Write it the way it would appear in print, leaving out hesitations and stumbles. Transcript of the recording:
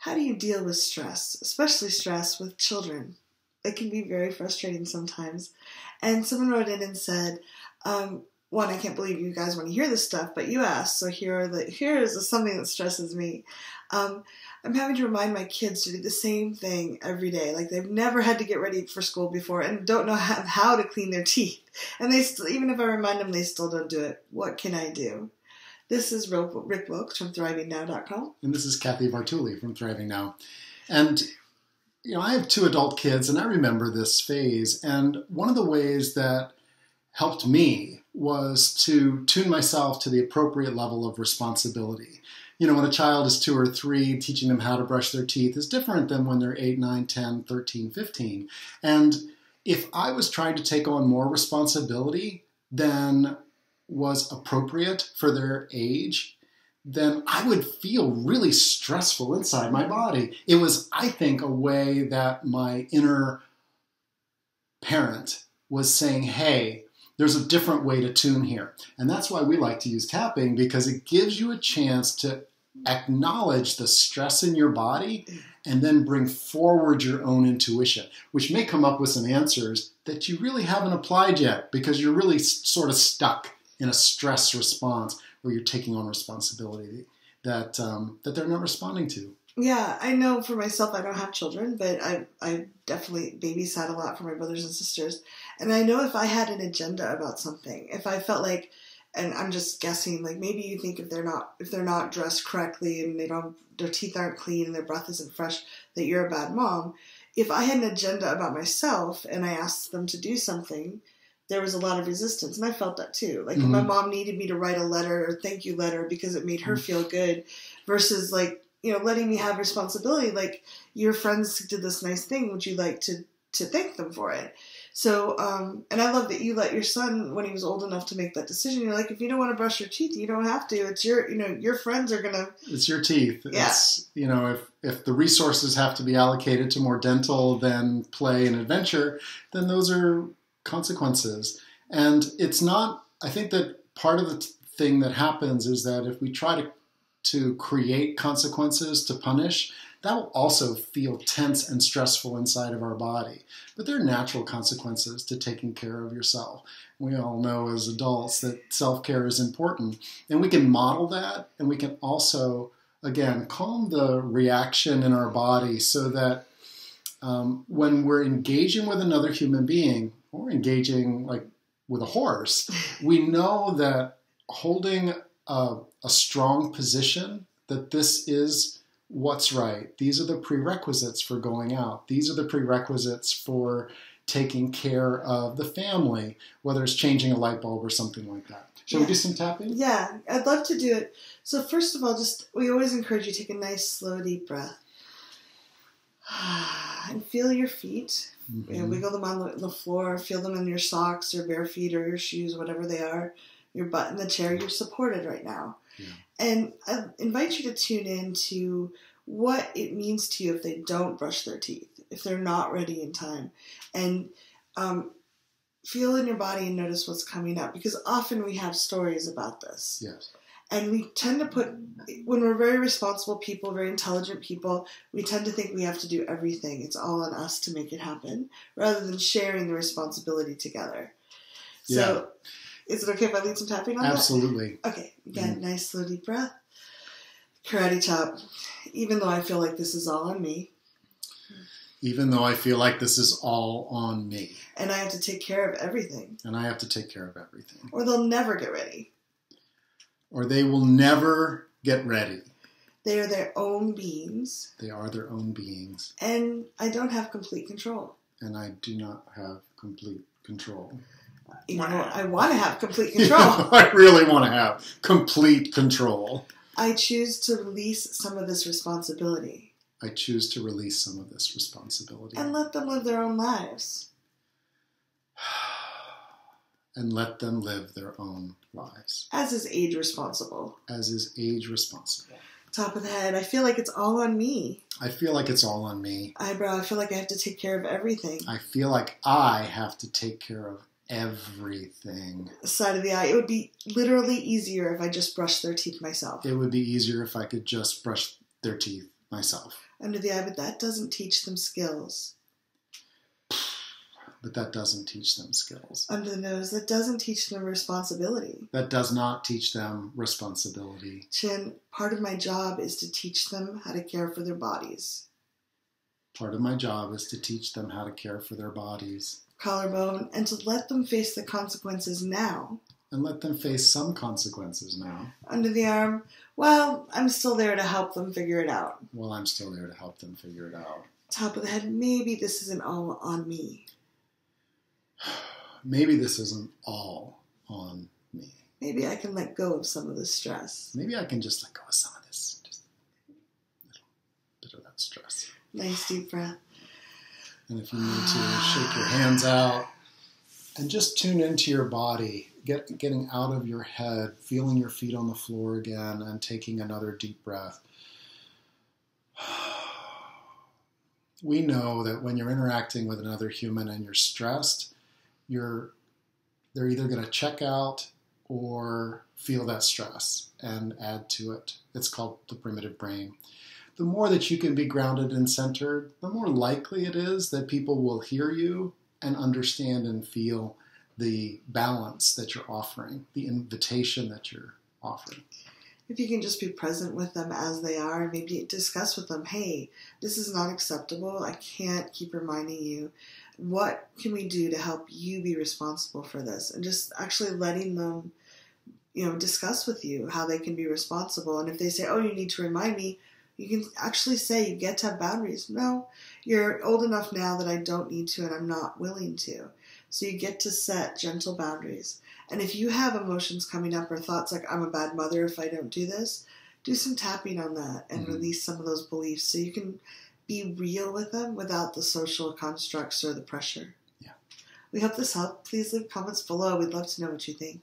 how do you deal with stress, especially stress with children? It can be very frustrating sometimes. And someone wrote in and said, one, I can't believe you guys want to hear this stuff, but you asked, so here is something that stresses me. I'm having to remind my kids to do the same thing every day. Like they've never had to get ready for school before and don't know how to clean their teeth. And they still, even if I remind them, they still don't do it. What can I do? This is Rick Wilkes from ThrivingNow.com. And this is Kathy Vartuli from Thriving Now. And, I have 2 adult kids, and I remember this phase. And one of the ways that helped me was to tune myself to the appropriate level of responsibility. When a child is 2 or 3, teaching them how to brush their teeth is different than when they're 8, 9, 10, 13, 15. And if I was trying to take on more responsibility than was appropriate for their age, then I would feel really stressful inside my body. It was, I think, a way that my inner parent was saying, hey, there's a different way to tune here. And that's why we like to use tapping, because it gives you a chance to acknowledge the stress in your body and then bring forward your own intuition, which may come up with some answers that you really haven't applied yet because you're really sort of stuck in a stress response where you're taking on responsibility that they're not responding to. Yeah, I know for myself, I don't have children, but I definitely babysat a lot for my brothers and sisters. And I know if I had an agenda about something, if I felt like, and I'm just guessing, like maybe you think if they're not dressed correctly and their teeth aren't clean and their breath isn't fresh, that you're a bad mom. If I had an agenda about myself and I asked them to do something, there was a lot of resistance. And I felt that too. Like if my mom needed me to write a letter or thank you letter because it made her feel good versus like, letting me have responsibility. Like your friends did this nice thing. Would you like to thank them for it? So, and I love that you let your son, when he was old enough to make that decision, you're like, if you don't want to brush your teeth, you don't have to. It's your friends are going to. It's your teeth. Yeah. It's, if the resources have to be allocated to more dental than play and adventure, then those are consequences. And it's not, I think that part of the thing that happens is that if we try to create consequences to punish, that will also feel tense and stressful inside of our body. But there are natural consequences to taking care of yourself. We all know as adults that self-care is important. And we can model that, and we can also, again, calm the reaction in our body so that when we're engaging with another human being, or engaging like with a horse, we know that holding a strong position, that this is what's right. These are the prerequisites for going out. These are the prerequisites for taking care of the family, whether it's changing a light bulb or something like that. Shall we do some tapping? Yeah, I'd love to do it. So first of all, we always encourage you to take a nice, slow, deep breath. And feel your feet. Wiggle them on the floor. Feel them in your socks or bare feet or your shoes, whatever they are. Your butt in the chair. You're supported right now. Yeah. And I invite you to tune in to what it means to you if they don't brush their teeth, if they're not ready in time. And feel in your body and notice what's coming up. Because often we have stories about this. Yes. And we tend to when we're very responsible people, very intelligent people, we tend to think we have to do everything. It's all on us to make it happen, rather than sharing the responsibility together. So, is it okay if I lead some tapping on Absolutely. that? Okay. Again, nice, slow, deep breath. Karate chop. Even though I feel like this is all on me. Even though I feel like this is all on me. And I have to take care of everything. And I have to take care of everything. Or they'll never get ready. Or they will never get ready. They are their own beings. They are their own beings. And I don't have complete control. And I do not have complete control. I want to have complete control. I really want to have complete control. I choose to release some of this responsibility. I choose to release some of this responsibility. And let them live their own lives. And let them live their own lives. As is age responsible. As is age responsible. Top of the head, I feel like it's all on me. I feel like it's all on me. Eyebrow, I feel like I have to take care of everything. I feel like I have to take care of everything. Side of the eye, it would be literally easier if I just brushed their teeth myself. It would be easier if I could just brush their teeth myself. Under the eye, but that doesn't teach them skills. But that doesn't teach them skills. Under the nose, that doesn't teach them responsibility. That does not teach them responsibility. Chin, part of my job is to teach them how to care for their bodies. Part of my job is to teach them how to care for their bodies. Collarbone, and to let them face the consequences now. And let them face some consequences now. Under the arm, well, I'm still there to help them figure it out. Well, I'm still there to help them figure it out. Top of the head, maybe this isn't all on me. Maybe this isn't all on me. Maybe I can let go of some of the stress. Maybe I can just let go of some of this. Just a little bit of that stress. Nice deep breath. And if you need to, shake your hands out and just tune into your body, getting out of your head, feeling your feet on the floor again, and taking another deep breath. We know that when you're interacting with another human and you're stressed, they're either going to check out or feel that stress and add to it. It's called the primitive brain. The more that you can be grounded and centered, the more likely it is that people will hear you and understand and feel the balance that you're offering, the invitation that you're offering. If you can just be present with them as they are and maybe discuss with them, hey, this is not acceptable. I can't keep reminding you. What can we do to help you be responsible for this? And just actually letting them, discuss with you how they can be responsible. And if they say, oh, you need to remind me, you can actually say you get to have boundaries. No, you're old enough now that I don't need to and I'm not willing to. So you get to set gentle boundaries. And if you have emotions coming up or thoughts like I'm a bad mother if I don't do this, do some tapping on that and release some of those beliefs so you can be real with them without the social constructs or the pressure. Yeah. We hope this helped. Please leave comments below. We'd love to know what you think.